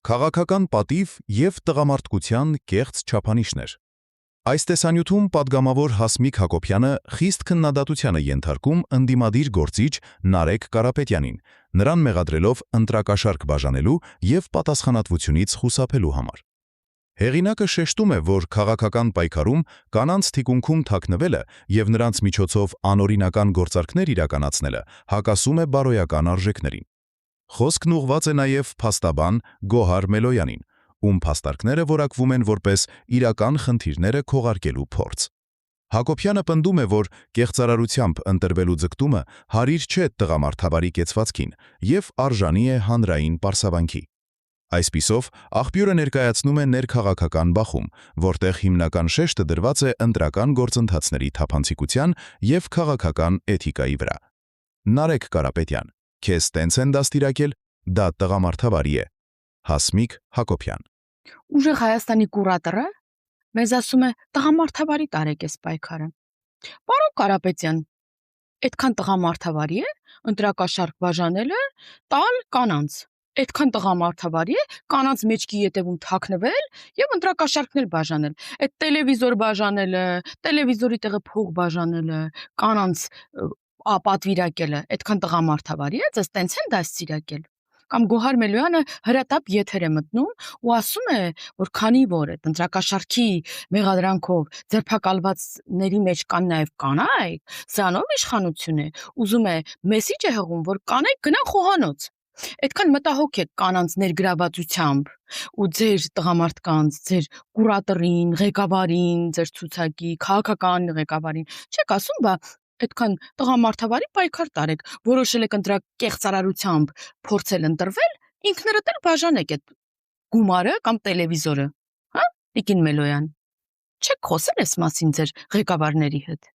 Քաղաքական պատիվ և տղամարդկության կեղծ չափանիշներ։ Այս տեսանյութում պատգամավոր Հասմիկ Հակոբյանը խիստ քննադատության է ենթարկում ընդդիմադիր գործիչ Նարեկ Կարապետյանին, նրան մեղադրելով ընտրակաշառք բաժանելու և պատասխանատվությունից խուսափելու համար։ Հեղինակը շեշտում է, որ քաղաքական պայքարում կանանց թիկունքում թաքնվելը և նրանց միջոցով անօրինական գործարքներ իրականացնելը հակասում է բարոյական արժեքներին։ Խոսքն ուղղված է նաև փաստաբան Գոհար Մելոյանին, ում փաստարկները որակվում են որպես իրական խնդիրները քողարկելու փորձ։ Հակոբյանը պնդում է, որ կեղծարարությամբ ընտրվելու ձգտումը հարիր չէ տղամարդավարի կեցվածքին և արժանի է հանրային պարսավանքի։ Այսպիսով, աղբյուրը ներկայացնում է ներքաղաքական բախում, որտեղ հիմնական շեշտը դրված է ընտրական գործընթացների թափանցիկության և քաղաքական էթիկայի վրա։ Նարեկ Կարապետյան, քեզ տենց են դաստիարակել, դա տղամարդավարի է։ Հասմիկ Հակոբյան։ Ուժեղ Հայաստանի կուրատորը մեզ ասում է տղամարդավարի տարեք էս պայքարը։ Պարոն Կարապետյան, այդքան տղամարդավարի է ընտրակաշառք բաժանելը տալ կանանց։ Այդքան տղամարդավարի է կանանց մեջքի ետևում թաքնվել եւ ընտրակաշառքներ բաժանել։ Այդ տելևիզոր բաժանելը, տելևիզորի տեղը փող բաժանելը, կանանց պատվիրակելը, այդքան տղամարդավարի է, ձեզ տենց են դաստիարակել։ Կամ Գոհար Մելոյանը հրատապ եթեր է մտնում ու ասում է, որ քանի որ այդ ընտրակաշառքի մեղադրանքով ձերբակալվածների մեջ կան նաև կանայք, սրանով իշխանություն է, ուզում է մեսիջ է հղում, որ կանայք գնան խոհանոց։ Այդքան մտահոգ եք կանանց ներգրավվածությամբ ու ձեր տղամարդկանց, ձեր կուրատորին, ղեկավարին, ձեր ցուցակի քաղաքական ղեկավարին, չեք ասում, բա այդքան տղամարդավարի պայքար տարեք, որոշել եք կեղծարարությամբ փորձել ընտրվել, ինքներդ էլ բաժանեք այդ գումարը կամ տելևիզորը, հա, Տիկին Մելոյան։ Չեք խոսել այս մասին ձեր ղեկավարների հետ։